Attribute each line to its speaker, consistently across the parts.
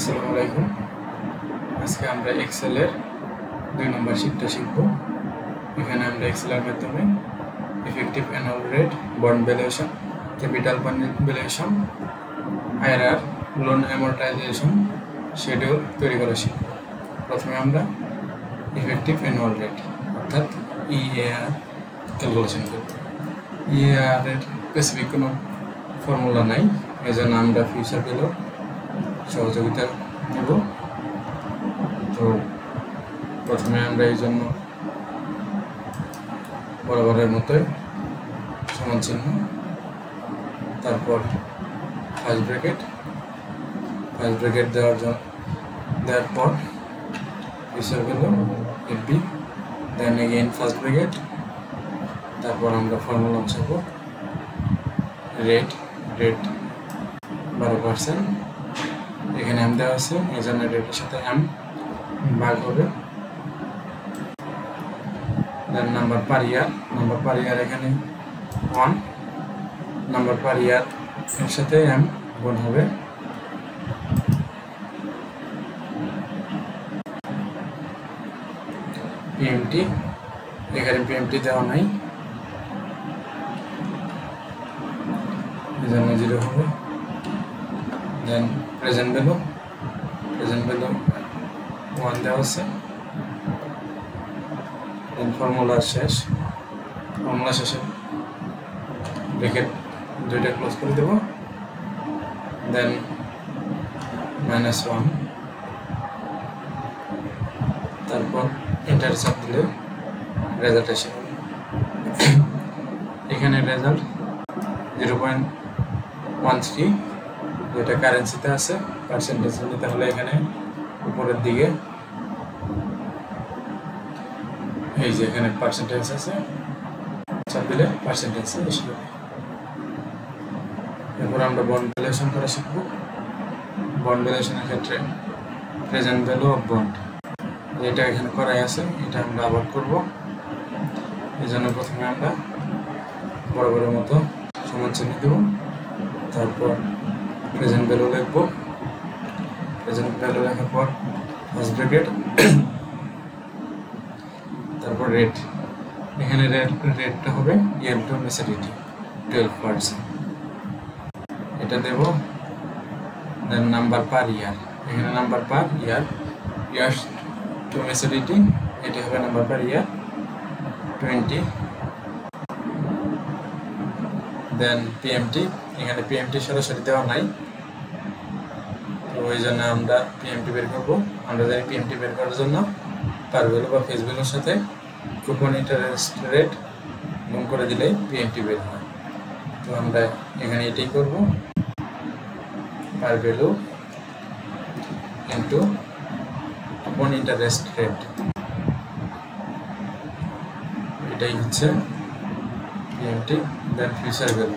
Speaker 1: আসসালামু আলাইকুম। আজকে আমরা এক্সেলের 2 নম্বর শীটটা শিখব। এখানে আমরা এক্সেলের মাধ্যমে effective annual rate, bond valuation, capital valuation, IRR, loan amortization schedule তৈরি করা শিখব। প্রথমে আমরা ইফেক্টিভ অ্যানুয়াল রেট অর্থাৎ ইএআর ক্যালকুলেশন করব। ইএআর এর স্পেসিফিক কোনো ফর্মুলা নাই, এজন্য আমরা ফিউচার ভ্যালু সহযোগিতা নেব। তো প্রথমে আমরা এই জন্য বরাবরের মতোই সমান চিহ্ন, তারপর ফার্স্ট ব্র্যাকেট দেওয়ার পর future value FB, then again first bracket, তারপর আমরা ফর্মুলা বসাবো রেট 12%। এখানে এম দেওয়া আছে, এই জন্য রেটের সাথে এম ভাগ হবে। দেন নাম্বার পার ইয়ার এখানে 1, নাম্বার পার ইয়ার এর সাথে এম গুণ হবে। পিএমটি, এখানে পিএমটি দেওয়া নাই, এই জন্য 0 হবে। দেন প্রেজেন্ট ভ্যালু 1 দেওয়া আছে। দেন ফর্মুলা শেষে ব্র্যাকেট দুইটা ক্লোজ করে দেব। দেন -1, তারপর এন্টার চাপ দিলে রেজাল্ট এসে যাবে। এখানে রেজাল্ট 0.13, যেটা কারেন্সিতে আছে। পার্সেন্টেজ নিতে হলে এখানে উপরের দিকে এই যে এখানে পার্সেন্টেজ আছে, চাপ দিলে পার্সেন্টেজ এসে যাবে। এরপর আমরা বন্ড ভ্যালুয়েশন করা শিখব। বন্ড ভ্যালুয়েশনের ক্ষেত্রে প্রেজেন্ট ভ্যালু অফ বন্ড, যেটা এখানে করাই আছে, এটা আমরা আবার করব। এই জন্য প্রথমে আমরা বরাবরের মতো সমান চিহ্ন দেব, তারপর প্রেজেন্ট ভ্যালু লিখব। প্রেজেন্ট ভ্যালু লেখার পর ফার্স্ট ব্র্যাকেট, তারপর রেট। এখানে রেটটা হবে ইয়ার টু ম্যাচুরিটি 12%, এটা দেব। দেন নাম্বার পার ইয়ার, এখানে নাম্বার পার ইয়ার টু ম্যাচুরিটি, এটা হবে নাম্বার পার ইয়ার 20। দেন পিএমটি, এখানে পিএমটি সরাসরি দেওয়া নাই, তো ওই জন্য আমরা পিএমটি বের করবো। আমরা জানি পিএমটি বের করার জন্য পার ভ্যালু বা ফেস ভ্যালুর সাথে কুপন ইন্টারেস্ট রেট গুণ করে দিলেই পিএমটি বের হয়। তো আমরা এখানে এটাই করব, par value into coupon interest rate, এটাই হচ্ছে পিএমটি। দেন ফিউচার ভ্যালু,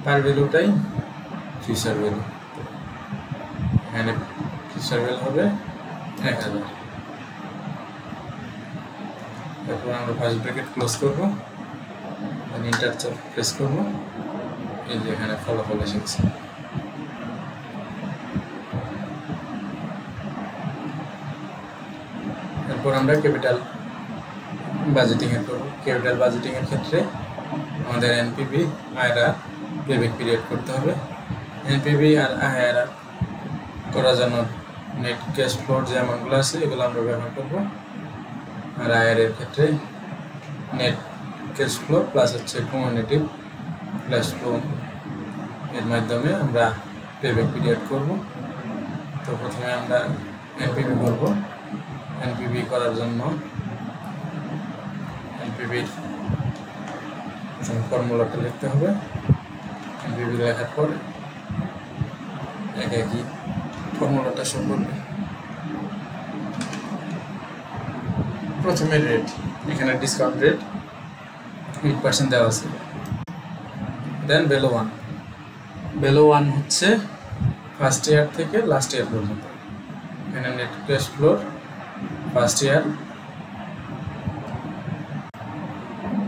Speaker 1: পার ভ্যালুটাই ফিউচার ভ্যালু, এখানে ফিউচার ভ্যালু হবে 1000। তারপর আমরা ফার্স্ট ব্র্যাকেট ক্লোজ করবো, দেন এন্টার চাপ প্রেস করবো। এই যে এখানে ফলাফল এসেছে। এরপর আমরা ক্যাপিটাল বাজেটিং এর করব। ক্যাপিটাল বাজেটিং এর ক্ষেত্রে আমাদের এনপিভি, আইআরআর, পেব্যাক পিরিয়ড করতে হবে। এনপিভি আর আইআরআর করার জন্য নেট ক্যাশ ফ্লোর যে অ্যামাউন্টগুলো আছে এগুলো আমরা ব্যবহার করব। আর আইআর এর ক্ষেত্রে নেট ক্যাশ ফ্লো প্লাস হচ্ছে কুমুলেটিভ ক্যাশ ফ্লো, এর মাধ্যমে আমরা পেব্যাক পিরিয়ড করব। তো প্রথমে আমরা এনপিভি করব। এনপিভি করার জন্য এনপিভির ফর্মুলাটা লিখতে হবে। এনপিভি লেখার পর একই ফর্মুলাটা শো করবে। প্রথমে রেট, এখানে ডিসকাউন্ট রেট 8% দেওয়া আছে। দেন ভ্যালু 1 হচ্ছে ফার্স্ট ইয়ার থেকে লাস্ট ইয়ার পর্যন্ত। এখানে net cash floor first year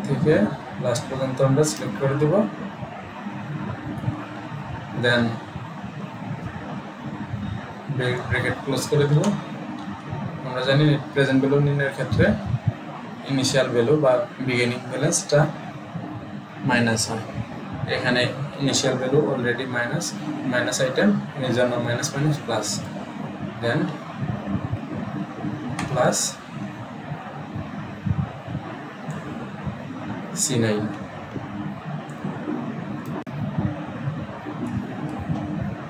Speaker 1: থেকে লাস্ট পর্যন্ত আমরা সিলেক্ট করে দেব। দেন ব্র্যাকেট ক্লোজ করে দিব। আমরা জানি নেট প্রেজেন্ট ভ্যালু নির্ণয়ের ক্ষেত্রে ইনিশিয়াল ভ্যালু বা বিগিনিং ব্যালেন্সটা মাইনাস হয়। এখানে initial value already minus item, এর জন্য মাইনাস মাইনাস প্লাস, দেন প্লাস C9।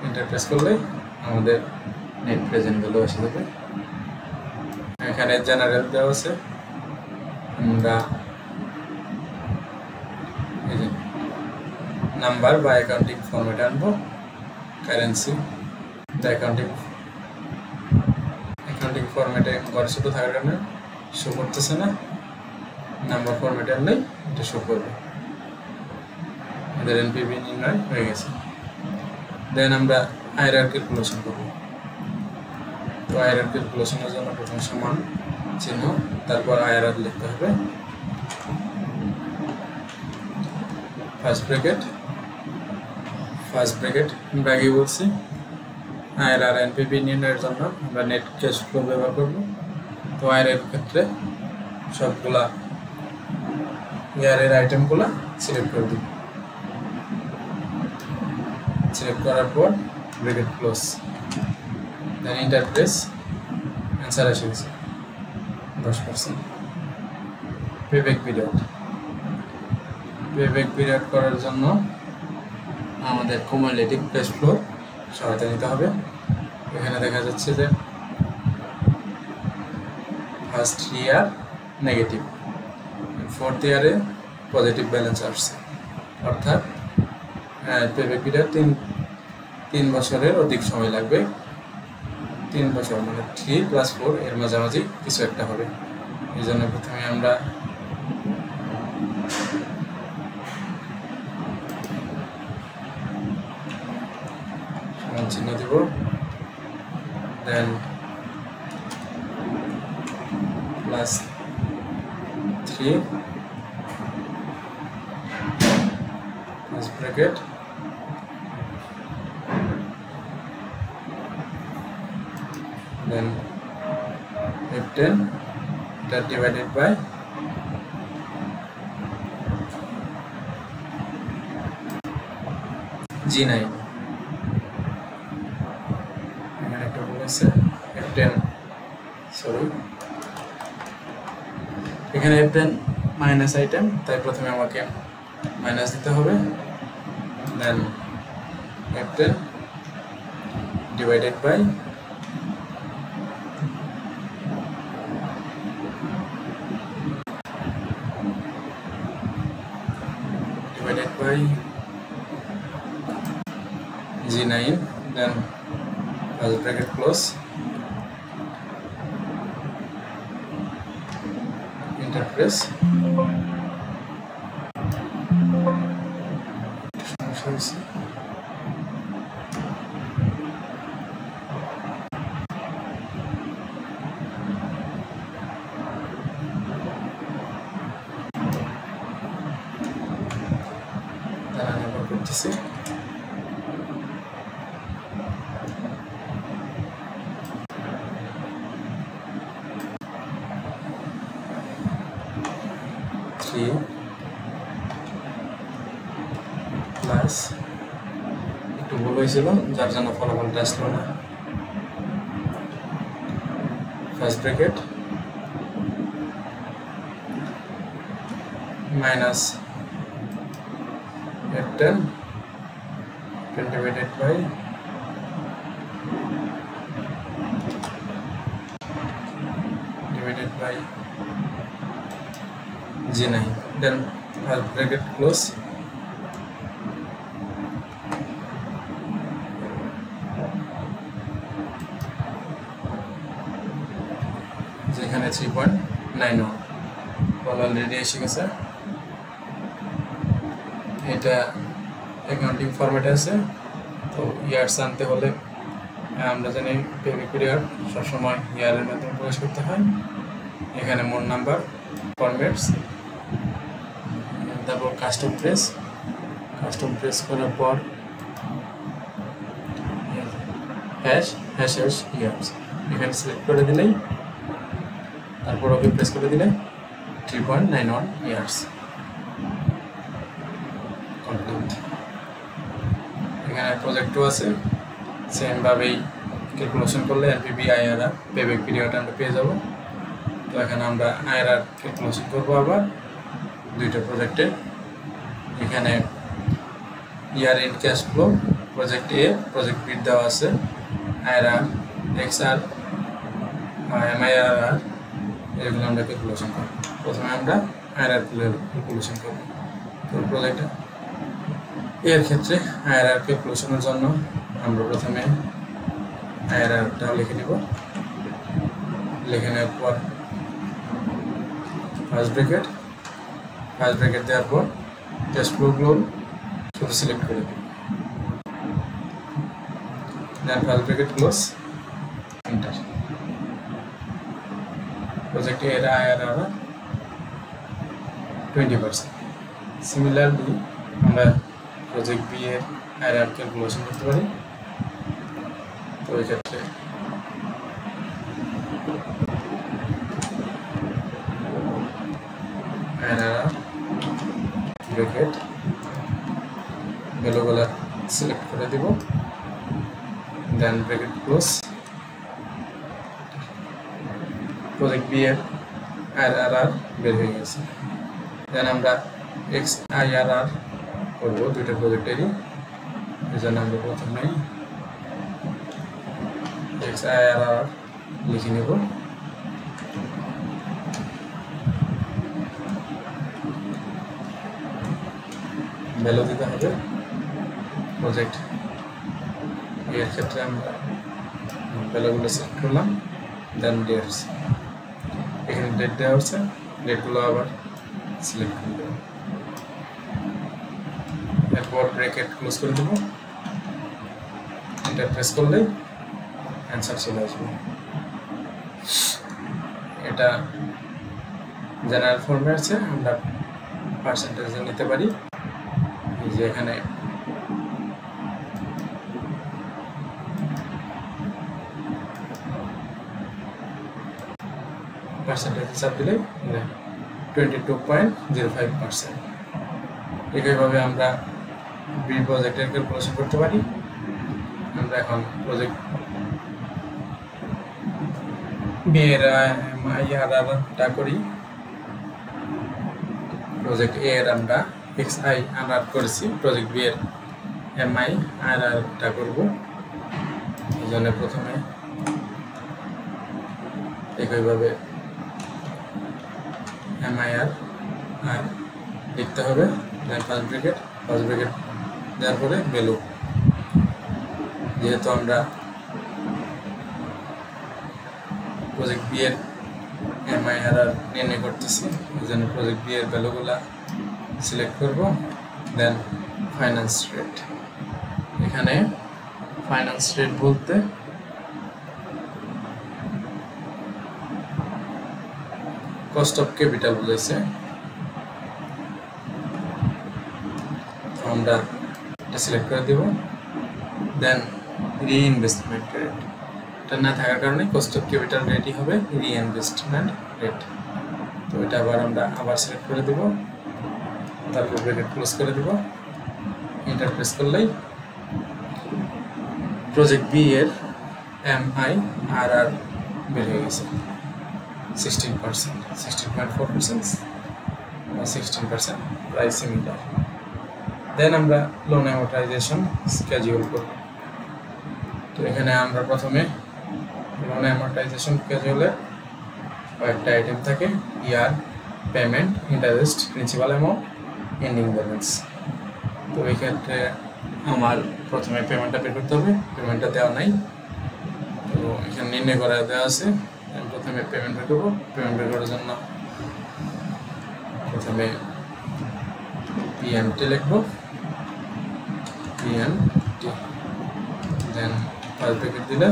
Speaker 1: এন্টার প্রেস করলে আমাদের নেট প্রেজেন্ট ভ্যালু এসে যাবে। এখানে জেনারেল দেওয়া আছে, আমরা এই যে নাম্বার বা অ্যাকাউন্টিং ফরম্যাট আনবো। কারেন্সি অ্যাকাউন্টিং ফরম্যাটে ঘর ছোট থাকার কারণে শো করতেছে না, নাম্বার ফরম্যাটে আনলেই এটা শো করবে। আমাদের এনপিভি নির্ণয় হয়ে গেছে। দেন আমরা হায়ারার্কি ক্যালকুলেশন করব। তো হায়ারার্কি ক্যালকুলেশনের জন্য প্রথমে সমান চিহ্ন, তারপর আইআরআর লিখতে হবে। ফার্স্ট ব্র্যাকেট আমরা আগে বলছি আইআরআর এনপিভি নির্ণয়ের জন্য আমরা নেট ক্যাশ ফ্লো ব্যবহার করব। তো আইআরআর ক্ষেত্রে সবগুলা ইয়ারের আইটেমগুলো সিলেক্ট করে দিব। সিলেক্ট করার পর bracket close, then enter press. Answer এসে গেছে 10%। পেব্যাক পিরিয়ড করার জন্য আমাদের কুমুলেটিভ ক্যাশ ফ্লো সহায়তা নিতে হবে। এখানে দেখা যাচ্ছে যে ফার্স্ট ইয়ার নেগেটিভ, ফোর্থ ইয়ারে পজিটিভ ব্যালেন্স আসছে, অর্থাৎ পেব্যাক পিরিয়ড 3 বছরের অধিক সময় লাগবে। 3 বছর মানে 3 + 4 এর মাঝামাঝি কিছু একটা হবে। এই জন্য প্রথমে আমরা সমান চিহ্ন দেব, দেন +3 first bracket, then F10 that divided by G9। এখানে একটা বলেছে F10, সরি এখানে F10 মাইনাস আইটেম, তাই প্রথমে আমাকে মাইনাস দিতে হবে, দেন F10 divided by G9, then first bracket close, enter press। করতেছি প্লাস একটু ভুল হয়েছিল যার জন্য ফলাফলটা আসলো না। First bracket minus F10 divided by G9, then first bracket close, যেখানে 3.91 বল অলরেডি এসে গেছে। এটা অ্যাকাউন্টিং ফরম্যাটে আছে, তো ইয়ার্স আনতে হলে আমরা জানি পেব্যাক পিরিয়ড সবসময় ইয়ারের মাধ্যমে প্রকাশ করতে হয়। এখানে মোড নাম্বার ফরম্যাটস, তারপর কাস্টম প্রেস করার পর হ্যাশ ইয়ার্স এখানে সিলেক্ট করে দিলেই তারপর ওকে প্রেস করে দিলে 3.91 ইয়ার্স কমপ্লিট। এখানে প্রজেক্টও আছে, সেম ভাবেই ক্যালকুলেশন করলে এনপিভি আইআরআর পেব্যাক পিরিয়ড আমরা পেয়ে যাব। তো এখানে আমরা আইআরআর ক্যালকুলেশন করব আবার দুইটা প্রজেক্টে। এখানে year end cash flow project A project B দেওয়া আছে, আইআরআর এক্সআর এমআইআরআর এগুলো আমরা ক্যালকুলেশন করব। প্রথমে আমরা আইআরআর ক্যালকুলেশন করব। তো প্রজেক্ট এর ক্ষেত্রে আইআরআর ক্যালকুলেশনের জন্য আমরা প্রথমে আইআরআরটা লিখে নিব। লিখে নেওয়ার পর ফার্স্ট ব্র্যাকেট দেওয়ার পর ক্যাশ ফ্লোগুলো শুধু সিলেক্ট করে দিই, then first bracket close, enter. Project এর আইআরআর 20%। সিমিলারলি আমরা প্রজেক্ট বি এর আইআরআর ক্যালকুলেশন করতে পারি। তো এই ক্ষেত্রে আইআরআর ব্র্যাকেট ভ্যালুগুলো সিলেক্ট করে দিব, দেন ব্র্যাকেট ক্লোজ। প্রজেক্ট বি এর আইআরআর বের হয়ে গেছে। দেন আমরা এক্স আইআরআর করব দুইটা প্রজেক্টেরই। এই জন্য আমরা প্রথমেই এক্স আইআরআর লিখে নেব। ভ্যালু দিতে হবে প্রজেক্ট এর ক্ষেত্রে আমরা ভ্যালুগুলো সিলেক্ট করলাম, দেন ডেটস। এখানে ডেট দেওয়া হচ্ছে, ডেটগুলো আবার সিলেক্ট করে দেব। এরপর ব্র্যাকেট ক্লোজ করে দেব, এন্টার প্রেস করলে অ্যান্সার চলে আসবে। এটা জেনারেল ফর্মে আছে, আমরা পার্সেন্টেজে নিতে পারি। এই যে এখানে পার্সেন্টেজ হিসাব দিলে 22.05%। একইভাবে আমরা বি প্রজেক্টের ক্যালকুলেশন করতে পারি। আমরা এখন প্রজেক্ট বি এর আইআরআরটা করি। প্রজেক্ট এ এর আমরা এক্স আই আইআরআর করেছি, প্রজেক্ট বি এর এমআই আইআরআরটা করব। এই জন্য প্রথমে একইভাবে এমআইআর আর লিখতে হবে, দেন ফার্স্ট ব্র্যাকেট দেওয়ার পরে ভ্যালু। যেহেতু আমরা প্রজেক্ট বি এর এমআইআরআর নির্ণয় করতেছি, এই জন্য প্রজেক্ট বি এর ভ্যালুগুলা সিলেক্ট করব, দেন ফাইন্যান্স রেট। এখানে ফাইন্যান্স রেট বলতে কস্ট অফ ক্যাপিটাল বুঝাইছে। আমরা এটা সিলেক্ট করে দেব, দেন রিইনভেস্টমেন্ট রেট। এটা না থাকার কারণে কস্ট অফ ক্যাপিটাল রেটই হবে রিইনভেস্টমেন্ট রেট। তো এটা আবার সিলেক্ট করে দেব, তারপর ব্র্যাকেট ক্লোজ করে দেব, এন্টার প্রেস করলেই প্রজেক্ট বি এর এমআইআরআর বের হয়ে গেছে 16%, 16.4%, 16%, প্রায় সিমিলার। দেন আমরা লোন অ্যামortization স্কেডিউল করব। তো এখানে আমরা প্রথমে লোন অ্যামortization স্কেডিউলে কয়েকটা আইটেম থাকে, year, payment, interest, principal amount, ending balance. তো এই ক্ষেত্রে আমার প্রথমে পেমেন্টটা বের করতে হবে, পেমেন্টটা দেওয়া নাই। তো এখানে নির্ণয় করা দেওয়া আছে, প্রথমে পেমেন্ট বের করবো। পেমেন্ট বের করার জন্য প্রথমে পিএমটি লিখবো, পিএমটি, দেন ফার্স্ট ব্র্যাকেট দিলে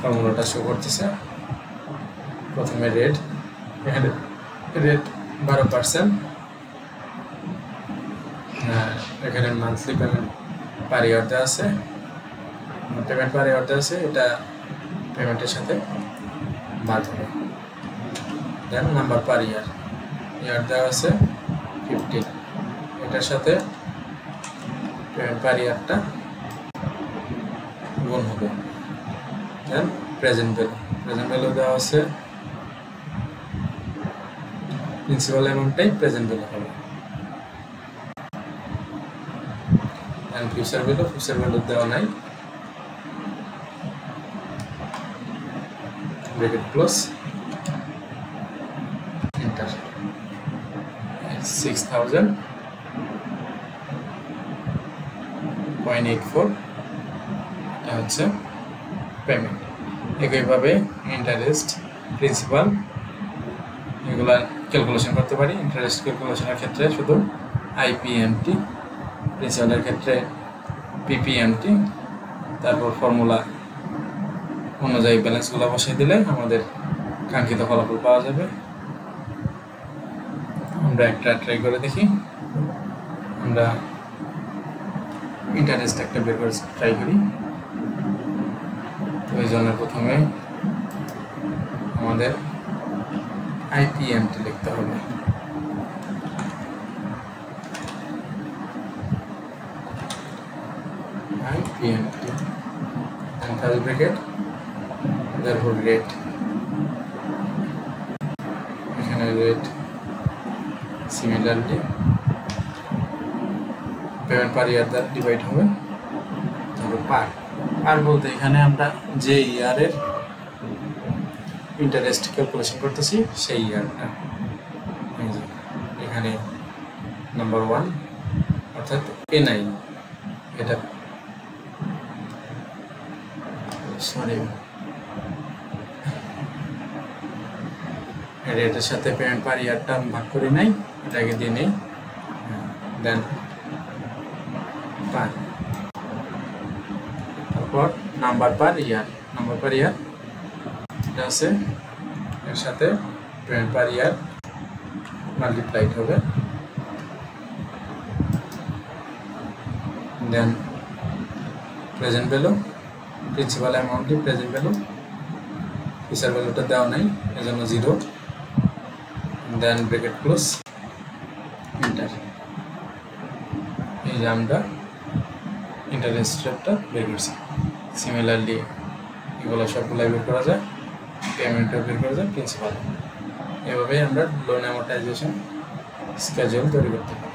Speaker 1: ফর্মুলাটা শো করতেছে। প্রথমে রেট, এখানে রেট 12%, এখানে মান্থলি পেমেন্ট পার ইয়ার দেওয়া আছে পেমেন্ট পার ইয়ার দেওয়া আছে, এটা পেমেন্টের সাথে বাদ হবে। দেন নাম্বার পার ইয়ার দেওয়া আছে 15, এটার সাথে পেমেন্ট পার ইয়ারটা গুণ হবে। দেন প্রেজেন্ট ভ্যালু দেওয়া আছে, প্রিন্সিপাল অ্যামাউন্টটাই প্রেজেন্ট ভ্যালু হবে। দেন ফিউচার ভ্যালু দেওয়া নাই, ব্র্যাকেট ক্লোজ, এন্টার। 6000.84 এটা হচ্ছে পেমেন্ট। একইভাবে ইন্টারেস্ট, প্রিন্সিপাল এগুলা ক্যালকুলেশন করতে পারি। ইন্টারেস্ট ক্যালকুলেশনের ক্ষেত্রে শুধু আইপিএমটি, প্রিন্সিপালের ক্ষেত্রে পিপিএমটি, তারপর ফর্মুলা অনুযায়ী ব্যালেন্সগুলো বসিয়ে দিলে আমাদের কাঙ্ক্ষিত ফলাফল পাওয়া যাবে। আমরা একটা ট্রাই করে দেখি। আমরা ইন্টারেস্ট একটা বের করে ট্রাই করি। তো এই জন্য প্রথমে আমাদের আইপিএমটি লিখতে হবে। আইপিএমটি কার্লি ব্র্যাকেট, therefore রেট, এখানে রেট সিমিলারলি পেমেন্ট পার ইয়ার দ্বারা ডিভাইড হবে। তারপর পার বলতে এখানে আমরা যে ইয়ারের ইন্টারেস্ট ক্যালকুলেশন করতেছি সেই ইয়ারটা, এখানে নাম্বার 1 অর্থাৎ A9, এটা সরি এটার সাথে পেমেন্ট পার ইয়ারটা ভাগ করি নাই, এটাকে দিয়ে নেই। দেন পার, তারপর নাম্বার পার ইয়ার এটা আছে, এর সাথে পেমেন্ট পার ইয়ার মাল্টিপ্লাইড হবে। দেন প্রেজেন্ট ভ্যালু, প্রিন্সিপাল অ্যামাউন্টটি প্রেজেন্ট ভ্যালু, ফিচার ভ্যালুটা দেওয়া নাই এজন্য 0। Then bracket close, enter. এই যে আমরা ইন্টারেস্ট রেটটা বের করছি। সিমিলারলি এগুলো সবগুলাই বের করা যায়, পেমেন্টও বের করা যায়, প্রিন্সিপাল। এভাবেই আমরা লোন অ্যামortization স্কেজুয়াল তৈরি করতে পারি।